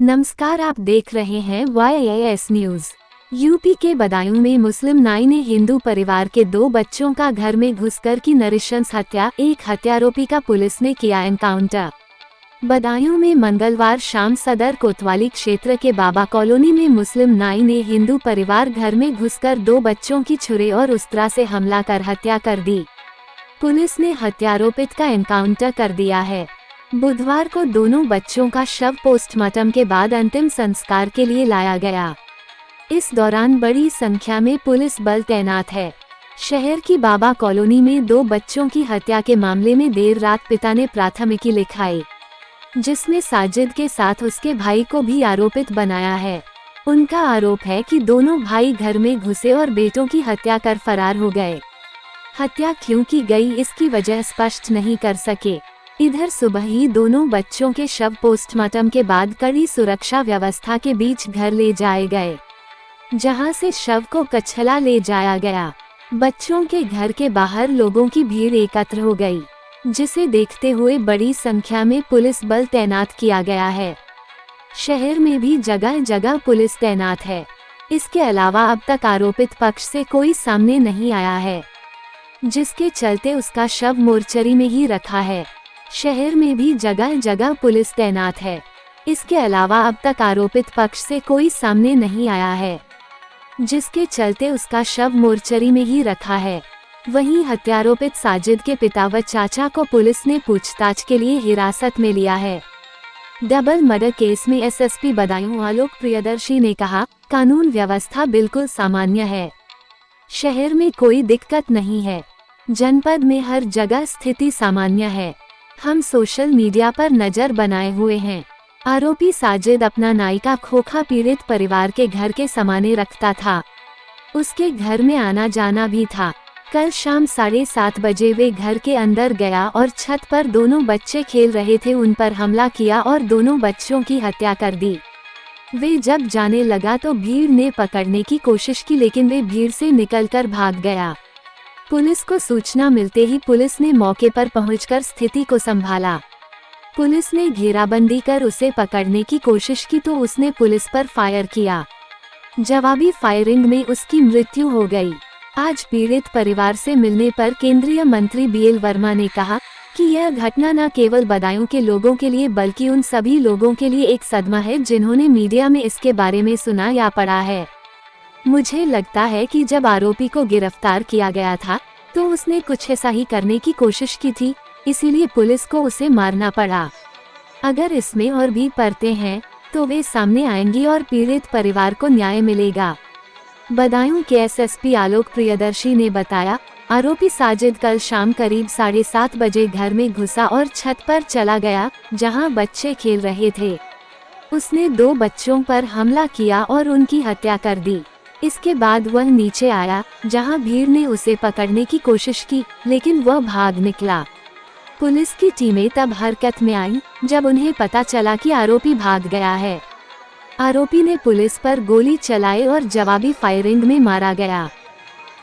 नमस्कार, आप देख रहे हैं YAS न्यूज। यूपी के बदायूं में मुस्लिम नाई ने हिंदू परिवार के 2 बच्चों का घर में घुसकर की नृशंस हत्या। एक हत्यारोपी का पुलिस ने किया एनकाउंटर। बदायूं में मंगलवार शाम सदर कोतवाली क्षेत्र के बाबा कॉलोनी में मुस्लिम नाई ने हिंदू परिवार घर में घुसकर 2 बच्चों की छुरे और उस्तरा से हमला कर हत्या कर दी। पुलिस ने हत्यारोपित का एनकाउंटर कर दिया है। बुधवार को दोनों बच्चों का शव पोस्टमार्टम के बाद अंतिम संस्कार के लिए लाया गया। इस दौरान बड़ी संख्या में पुलिस बल तैनात है। शहर की बाबा कॉलोनी में 2 बच्चों की हत्या के मामले में देर रात पिता ने प्राथमिकी लिखाई, जिसमें साजिद के साथ उसके भाई को भी आरोपित बनाया है। उनका आरोप है कि दोनों भाई घर में घुसे और बेटों की हत्या कर फरार हो गए। हत्या क्यों की गई, इसकी वजह स्पष्ट नहीं कर सके। इधर सुबह ही दोनों बच्चों के शव पोस्टमार्टम के बाद कड़ी सुरक्षा व्यवस्था के बीच घर ले जाए गए, जहां से शव को कचहला ले जाया गया। बच्चों के घर के बाहर लोगों की भीड़ एकत्र हो गई, जिसे देखते हुए बड़ी संख्या में पुलिस बल तैनात किया गया है। शहर में भी जगह जगह पुलिस तैनात है। इसके अलावा अब तक आरोपित पक्ष से कोई सामने नहीं आया है, जिसके चलते उसका शव मोर्चरी में ही रखा है। शहर में भी जगह जगह पुलिस तैनात है। इसके अलावा अब तक आरोपित पक्ष से कोई सामने नहीं आया है, जिसके चलते उसका शव मोर्चरी में ही रखा है। वहीं हत्यारोपित साजिद के पिता व चाचा को पुलिस ने पूछताछ के लिए हिरासत में लिया है। डबल मर्डर केस में एसएसपी बदायूं आलोक प्रियदर्शी ने कहा, कानून व्यवस्था बिल्कुल सामान्य है। शहर में कोई दिक्कत नहीं है। जनपद में हर जगह स्थिति सामान्य है। हम सोशल मीडिया पर नजर बनाए हुए हैं। आरोपी साजिद अपना नाई का खोखा पीड़ित परिवार के घर के समाने रखता था। उसके घर में आना जाना भी था। कल शाम 7:30 बजे वे घर के अंदर गया और छत पर दोनों बच्चे खेल रहे थे, उन पर हमला किया और दोनों बच्चों की हत्या कर दी। वे जब जाने लगा तो भीड़ ने पकड़ने की कोशिश की, लेकिन वे भीड़ से निकलकर भाग गया। पुलिस को सूचना मिलते ही पुलिस ने मौके पर पहुंचकर स्थिति को संभाला। पुलिस ने घेराबंदी कर उसे पकड़ने की कोशिश की तो उसने पुलिस पर फायर किया। जवाबी फायरिंग में उसकी मृत्यु हो गई। आज पीड़ित परिवार से मिलने पर केंद्रीय मंत्री BL वर्मा ने कहा कि यह घटना न केवल बदायूं के लोगों के लिए बल्कि उन सभी लोगों के लिए एक सदमा है जिन्होंने मीडिया में इसके बारे में सुना या पढ़ा है। मुझे लगता है कि जब आरोपी को गिरफ्तार किया गया था तो उसने कुछ ऐसा ही करने की कोशिश की थी, इसीलिए पुलिस को उसे मारना पड़ा। अगर इसमें और भी परतें हैं तो वे सामने आएंगी और पीड़ित परिवार को न्याय मिलेगा। बदायूं के एसएसपी आलोक प्रियदर्शी ने बताया, आरोपी साजिद कल शाम करीब 7:30 बजे घर में घुसा और छत पर चला गया, जहां बच्चे खेल रहे थे। उसने 2 बच्चों पर हमला किया और उनकी हत्या कर दी। इसके बाद वह नीचे आया, जहां भीड़ ने उसे पकड़ने की कोशिश की, लेकिन वह भाग निकला। पुलिस की टीमें तब हरकत में आई जब उन्हें पता चला कि आरोपी भाग गया है। आरोपी ने पुलिस पर गोली चलाई और जवाबी फायरिंग में मारा गया।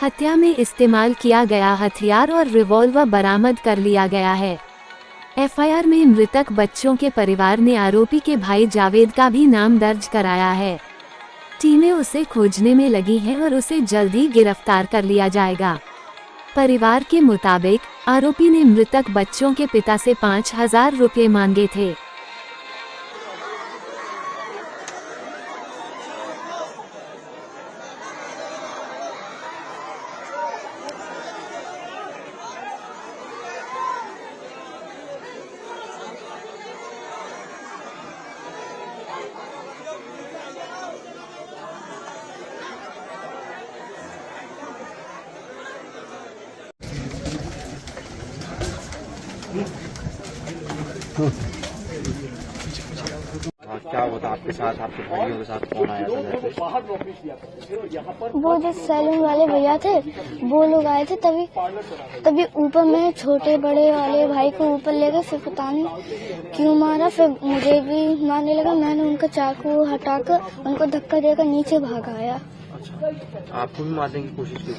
हत्या में इस्तेमाल किया गया हथियार और रिवॉल्वर बरामद कर लिया गया है। एफआईआर में मृतक बच्चों के परिवार ने आरोपी के भाई जावेद का भी नाम दर्ज कराया है। टीमें उसे खोजने में लगी हैं और उसे जल्दी गिरफ्तार कर लिया जाएगा। परिवार के मुताबिक आरोपी ने मृतक बच्चों के पिता से 5,000 रुपये मांगे थे। क्या होता आपके साथ, आपके भाइयों के साथ कौन आया था घर पे? वो जो सैलून वाले भैया थे वो लोग आए थे। तभी ऊपर में छोटे बड़े वाले भाई को ऊपर ले गए, फिर पता नहीं क्यों मारा, फिर मुझे भी मारने लगा। मैंने उनका चाकू हटाकर उनको धक्का देकर नीचे भागाया। अच्छा, आपको भी मारने की कोशिश की थी?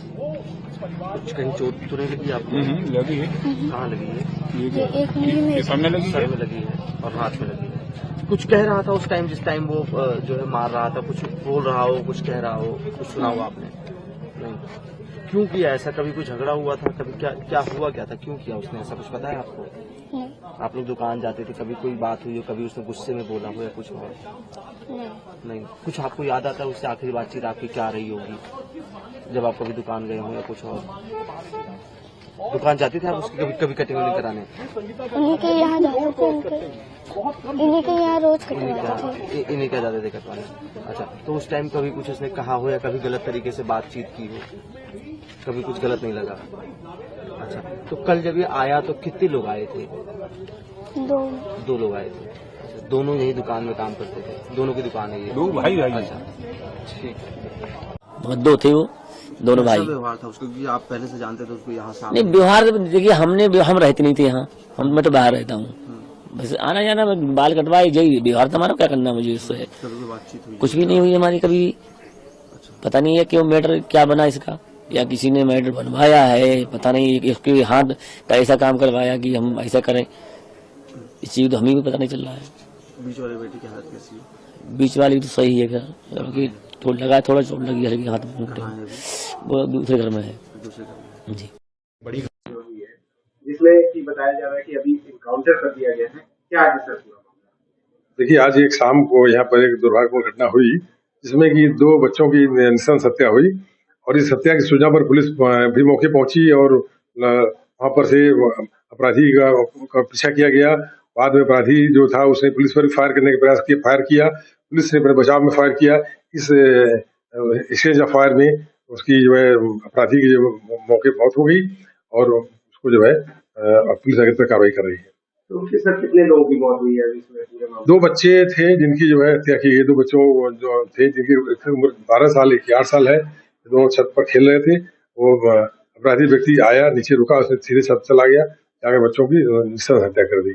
कुछ कहीं चोट तो नहीं लगी आपको? लगी है। कहाँ लगी है? ये एक मुंह में सामने लगी सर में लगी है और हाथ में लगी है। कुछ कह रहा था उस टाइम, जिस टाइम वो जो है मार रहा था, कुछ बोल रहा हो, कुछ कह रहा हो, कुछ सुना हो आपने? नहीं। क्यों किया ऐसा? कभी कोई झगड़ा हुआ था? कभी क्या क्या हुआ, क्या था, क्यों किया उसने ऐसा? कुछ पता है आपको? नहीं आप लोग दुकान जाते थे, कभी कोई बात हुई हो, कभी उसने गुस्से में बोला हो या कुछ और? नहीं नहीं। कुछ आपको याद आता है उससे आखिरी बातचीत आपकी क्या रही होगी, जब आप कभी दुकान गए हो या कुछ और? दुकान जाते थे आप उसकी कभी कभी कटिंग वटिंग कराने? उन्हीं के यहाँ जाते थे, इन्हीं के यहाँ रोज कटवाते थे। इन्हीं क्या जाते थे कटवाने? अच्छा, तो उस टाइम कभी कुछ उसने कहा हो या कभी गलत तरीके से बातचीत की हो? कभी कुछ गलत नहीं लगा? अच्छा, तो कल जब ये आया तो कितने लोग आए थे? दो लोग आए थे। अच्छा, दोनों यही दुकान में काम करते थे? दोनों की दुकान है ये? दो भाई। अच्छा, ठीक। दो थे वो, दोनों भाई। कैसा व्यवहार था उसको, क्योंकि आप पहले से जानते थे उसको यहाँ नहीं, व्यवहार देखिए, हम रहते नहीं थे यहाँ, मैं तो बाहर रहता हूँ, बस आना जाना, बाल कटवाए, यही व्यवहार तुम्हारा, क्या करना मुझे उससे? बातचीत हुई? कुछ भी नहीं हुई हमारी कभी। पता नहीं है क्यों मैटर क्या बना इसका, या किसी ने मैटर बनवाया है, पता नहीं, इसके हाथ का ऐसा काम करवाया कि हम ऐसा करें, इस चीज तो हमें भी पता नहीं चल रहा है। बीच वाले बेटी की हालत कैसी है? बीच वाली तो सही है, क्योंकि थोड़ा लगा, थोड़ा चोट लगी है हाथ में, कहाँ है वो दूसरे घर में है दूसरे घर में? जी। बड़ी हुई है जिसमें कि बताया जा रहा है कि अभी इनकाउंटर कर दिया गया है, क्या आगे सर पूरा मामला? देखिए, आज एक शाम को यहाँ पर एक दुर्भाग्यपूर्ण घटना हुई, जिसमें कि दो बच्चों की नृशंस हत्या हुई, और इस हत्या की सूचना पर पुलिस भी मौके पहुंची और वहां पर से अपराधी का पीछा किया गया। बाद में अपराधी जो था उसने पुलिस पर फायर करने का प्रयास किया, फायर किया, पुलिस ने अपने बचाव में फायर किया। इस एक्सचेंज ऑफ फायर में उसकी जो है अपराधी की जो मौके मौत हो गई, और उसको जो है पुलिस आगे तक कार्रवाई कर रही है। तो उसके सर कितने लोगों की मौत हुई है इसमें पूरे मामले? दो बच्चे थे जिनकी जो है हत्या की गई। दो बच्चों जो थे जिनकी उम्र 12 साल, 1 की 8 साल है, दोनों छत पर खेल रहे थे। वो अपराधी व्यक्ति आया, नीचे रुका, उसने सीधे छत चला गया, जाकर बच्चों की नृशंस हत्या कर दी।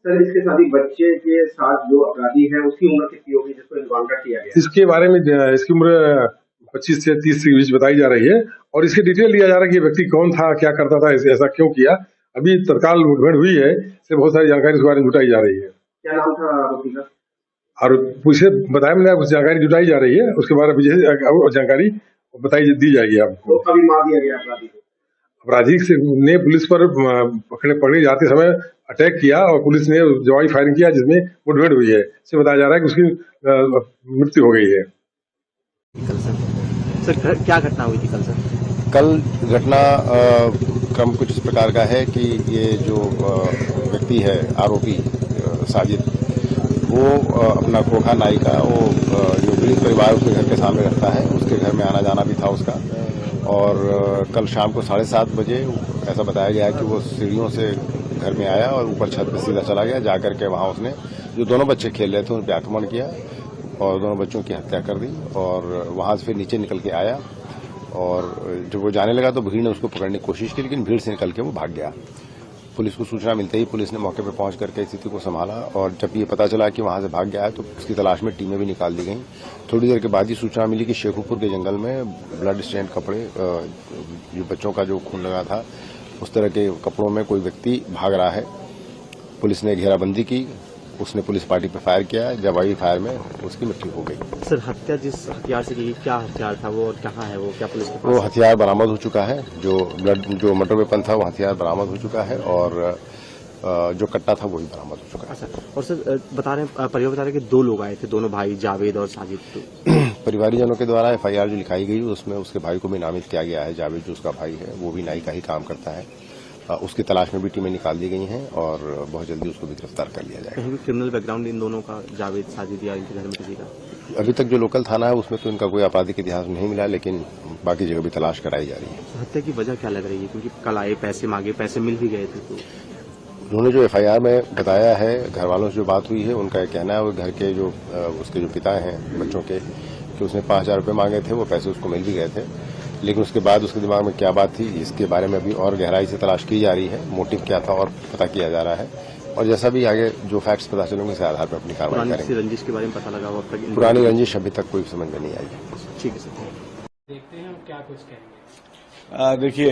सर, इसके साथ ही बच्चे के साथ जो अपराधी है उसकी उम्र कितनी होगी जिसको इनकाउंटर किया गया? इसके बारे में इसकी उम्र 25 से 30 के बीच बताई जा रही है, और इसकी डिटेल लिया जा रहा है कि व्यक्ति कौन था, क्या करता था, ऐसा क्यों किया। अभी तत्काल मुठभेड़ हुई है, इससे बहुत सारी जानकारी इस बारे में जुटाई जा रही है। क्या नाम था आरोपी का? और पूछे बताया मैंने, कुछ जानकारी जुटाई जा रही है, उसके बाद अभी जानकारी दी जाएगी आपको। तो अभी मार दिया गया अपराधी को? अपराधी ने पुलिस पर पकड़े जाते समय अटैक किया, और पुलिस ने जवाबी फायरिंग किया, जिसमें मुठभेड़ हुई है। इससे बताया जा रहा है कि उसकी मृत्यु हो गई है। सर क्या घटना हुई थी कल? सर कल घटना क्रम कुछ इस प्रकार का है कि ये जो व्यक्ति है आरोपी साजिद, वो अपना खोखा नाई का वो जो पीड़ित परिवार उसके घर के सामने रहता है, उसके घर में आना जाना भी था उसका। और कल शाम को 7:30 बजे ऐसा बताया गया है कि वो सीढ़ियों से घर में आया और ऊपर छत पर सीधा चला गया। जाकर के वहां उसने जो दोनों बच्चे खेल रहे थे उन पर आक्रमण किया और दोनों बच्चों की हत्या कर दी। और वहां से फिर नीचे निकल के आया, और जब वो जाने लगा तो भीड़ ने उसको पकड़ने की कोशिश की, लेकिन भीड़ से निकल के वो भाग गया। पुलिस को सूचना मिलते ही पुलिस ने मौके पर पहुंच करके स्थिति को संभाला, और जब ये पता चला कि वहां से भाग गया है तो उसकी तलाश में टीमें भी निकाल दी गई। थोड़ी देर के बाद ही सूचना मिली कि शेखुपुर के जंगल में ब्लड स्टेन कपड़े, जो बच्चों का जो खून लगा था उस तरह के कपड़ों में कोई व्यक्ति भाग रहा है। पुलिस ने घेराबंदी की, उसने पुलिस पार्टी पर फायर किया, जवाबी फायर में उसकी मृत्यु हो गई। सर हत्या जिस हथियार से की, क्या हथियार था वो और कहाँ है वो, क्या पुलिस के पास? वो हथियार बरामद हो चुका है, जो मर्डर वेपन था वो हथियार बरामद हो चुका है, और जो कट्टा था वो भी बरामद हो चुका है। अच्छा, और सर परिवार बता रहे कि 2 लोग आए थे, दोनों भाई जावेद और साजिद। परिवारीजनों के द्वारा FIR जो लिखाई गई उसमें उसके भाई को भी नामित किया गया है। जावेद जो उसका भाई है वो भी नाई का ही काम करता है। उसकी तलाश में भी टीमें निकाल दी गई हैं, और बहुत जल्दी उसको भी गिरफ्तार कर लिया जाएगा। कहीं भी क्रिमिनल बैकग्राउंड इन दोनों का, जावेद साजिद या इनके घर में किसी का? अभी तक जो लोकल थाना है उसमें तो इनका कोई आपराधिक इतिहास नहीं मिला, लेकिन बाकी जगह भी तलाश कराई जा रही है। हत्या की वजह क्या लग रही है? क्योंकि कल आए, पैसे मांगे, पैसे मिल भी गए थे, तो उन्होंने जो FIR में बताया है, घर वालों से जो बात हुई है उनका कहना है वो घर के जो उसके जो पिता हैं बच्चों के, कि उसने 5,000 रुपये मांगे थे, वो पैसे उसको मिल भी गए थे, लेकिन उसके बाद उसके दिमाग में क्या बात थी इसके बारे में अभी और गहराई से तलाश की जा रही है। मोटिव क्या था और पता किया जा रहा है, और जैसा भी आगे जो फैक्ट्स पता चलेंगे उसके आधार पर अपनी कार्रवाई करेंगे। रंजिश के बारे में पता लगा? पुरानी रंजिश अभी तक कोई समझ में नहीं आई। ठीक है सर, देखते हैं क्या कुछ कहेंगे। देखिए,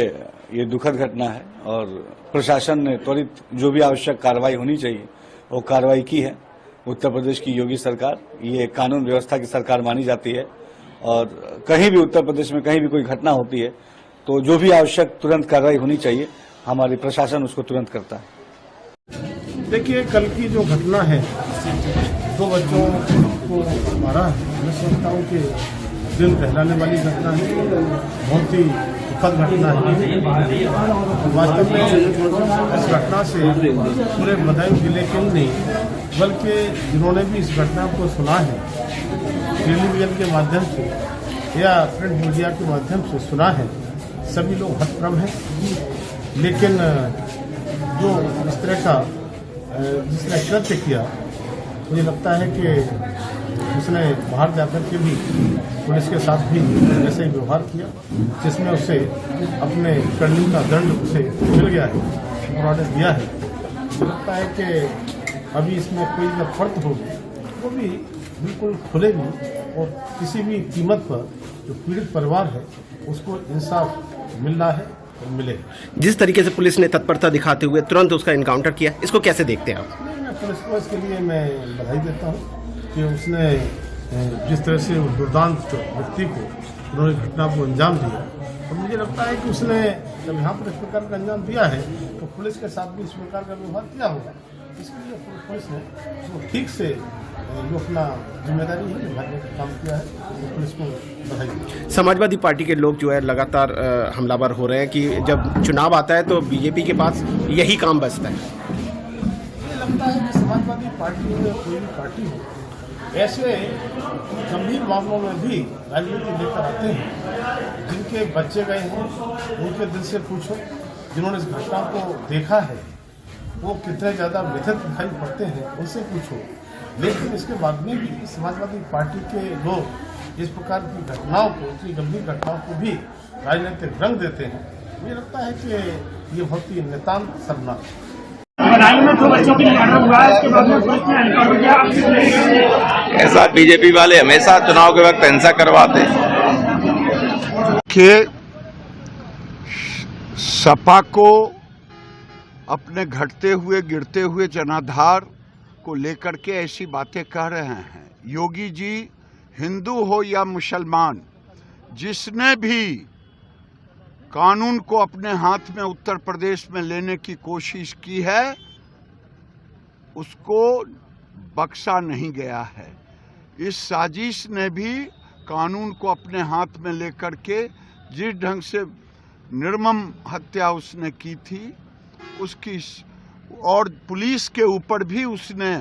ये दुखद घटना है, और प्रशासन ने त्वरित जो भी आवश्यक कार्रवाई होनी चाहिए वो कार्रवाई की है। उत्तर प्रदेश की योगी सरकार ये कानून व्यवस्था की सरकार मानी जाती है और कहीं भी उत्तर प्रदेश में कहीं भी कोई घटना होती है तो जो भी आवश्यक तुरंत कार्रवाई होनी चाहिए, हमारी प्रशासन उसको तुरंत करता है। देखिए, कल की जो घटना है, 2 बच्चों को मारा है, मैं समझता हूँ कि दिल दहलाने वाली घटना है, बहुत ही दुखद घटना है। वास्तव में इस घटना से पूरे बदायूं जिले के नहीं, बल्कि जिन्होंने भी इस घटना को सुना है, टेलीविजन के माध्यम से या प्रिंट मीडिया के माध्यम से सुना है, सभी लोग हतप्रभ हैं। लेकिन जो इस तरह का जिसने कृत्य किया, मुझे लगता है कि उसने बाहर जाकर के भी पुलिस के साथ भी ऐसे ही व्यवहार किया, जिसमें उसे अपने करने का दंड उसे मिल गया है, ऑर्डर दिया है। मुझे लगता है कि अभी इसमें कोई जब फर्क होगी वो भी बिल्कुल खुलेगी और किसी भी कीमत पर जो पीड़ित परिवार है उसको इंसाफ मिलना है और मिलेगा। जिस तरीके से पुलिस ने तत्परता दिखाते हुए तुरंत उसका एनकाउंटर किया, इसको कैसे देखते हैं आप? मैं पुलिस को इसके लिए मैं बधाई देता हूँ कि उसने जिस तरह से दुर्दांत व्यक्ति को उन्होंने घटना को अंजाम दिया, और मुझे लगता है कि उसने जब यहाँ पर इस प्रकार का अंजाम दिया है तो पुलिस के साथ भी इस प्रकार का व्यवहार किया होगा। इसके लिए पुलिस ने उसको ठीक से जो अपना जिम्मेदारी है निभाने का काम किया है, तो पुलिस को बधाई। समाजवादी पार्टी के लोग जो है लगातार हमलावर हो रहे हैं कि जब चुनाव आता है तो बीजेपी के पास यही काम बचता है। मुझे लगता है कि समाजवादी पार्टी हो या कोई भी पार्टी हो, ऐसे गंभीर मामलों में भी राजनीति लेकर आते हैं। जिनके बच्चे गए हैं उनके दिल से पूछो, जिन्होंने इस घटना को देखा है वो कितने ज़्यादा व्यथित दिखाई पड़ते हैं, उनसे पूछो। लेकिन इसके बाद में भी समाजवादी पार्टी के लोग इस प्रकार की घटनाओं को, इतनी गंभीर घटनाओं को भी राजनीतिक रंग देते हैं। मुझे लगता है कि ये बहुत ही नितांत शर्मनाक है। ऐसा बीजेपी वाले हमेशा चुनाव के वक्त हिंसा करवाते कि सपा को अपने घटते हुए गिरते हुए जनाधार को लेकर के ऐसी बातें कह रहे हैं। योगी जी हिंदू हो या मुसलमान, जिसने भी कानून को अपने हाथ में उत्तर प्रदेश में लेने की कोशिश की है उसको बख्शा नहीं गया है। इस साजिश ने भी कानून को अपने हाथ में लेकर के जिस ढंग से निर्मम हत्या उसने की थी उसकी, और पुलिस के ऊपर भी उसने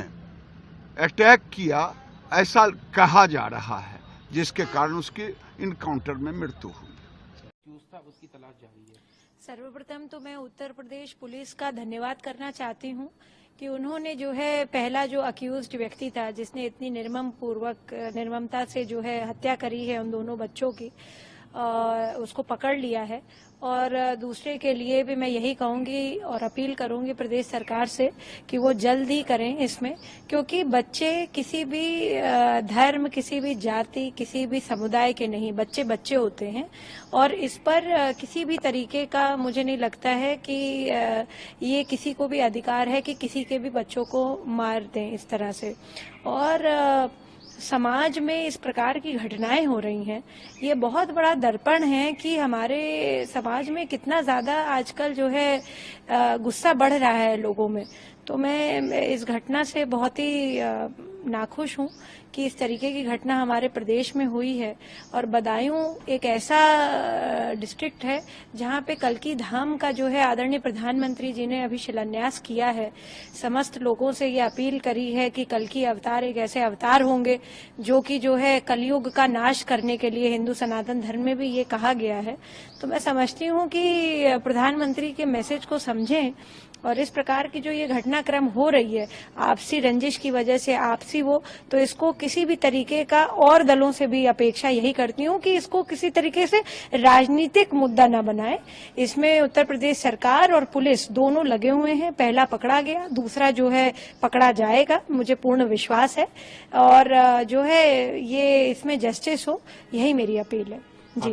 अटैक किया, ऐसा कहा जा रहा है, जिसके कारण उसकी इनकाउंटर में मृत्यु हुई। उसकी तलाश जारी है। सर्वप्रथम तो मैं उत्तर प्रदेश पुलिस का धन्यवाद करना चाहती हूँ कि उन्होंने जो है पहला जो अक्यूज्ड व्यक्ति था, जिसने इतनी निर्ममता से जो है हत्या करी है उन दोनों बच्चों की, उसको पकड़ लिया है। और दूसरे के लिए भी मैं यही कहूंगी और अपील करूंगी प्रदेश सरकार से कि वो जल्द ही करें इसमें, क्योंकि बच्चे किसी भी धर्म, किसी भी जाति, किसी भी समुदाय के नहीं, बच्चे बच्चे होते हैं। और इस पर किसी भी तरीके का मुझे नहीं लगता है कि ये किसी को भी अधिकार है कि किसी के भी बच्चों को मार दें इस तरह से। और समाज में इस प्रकार की घटनाएं हो रही हैं, ये बहुत बड़ा दर्पण है कि हमारे समाज में कितना ज्यादा आजकल जो है गुस्सा बढ़ रहा है लोगों में। तो मैं इस घटना से बहुत ही नाखुश हूं कि इस तरीके की घटना हमारे प्रदेश में हुई है। और बदायूं एक ऐसा डिस्ट्रिक्ट है जहां पे कल्की धाम का जो है आदरणीय प्रधानमंत्री जी ने अभी शिलान्यास किया है। समस्त लोगों से ये अपील करी है कि कल्की अवतार एक ऐसे अवतार होंगे जो कि जो है कलयुग का नाश करने के लिए, हिंदू सनातन धर्म में भी ये कहा गया है। तो मैं समझती हूँ कि प्रधानमंत्री के मैसेज को समझें और इस प्रकार की जो ये घटनाक्रम हो रही है आपसी रंजिश की वजह से, आपसी वो, तो इसको किसी भी तरीके का, और दलों से भी अपेक्षा यही करती हूँ कि इसको किसी तरीके से राजनीतिक मुद्दा न बनाए। इसमें उत्तर प्रदेश सरकार और पुलिस दोनों लगे हुए हैं। पहला पकड़ा गया, दूसरा जो है पकड़ा जाएगा, मुझे पूर्ण विश्वास है। और जो है ये इसमें जस्टिस हो, यही मेरी अपील है जी।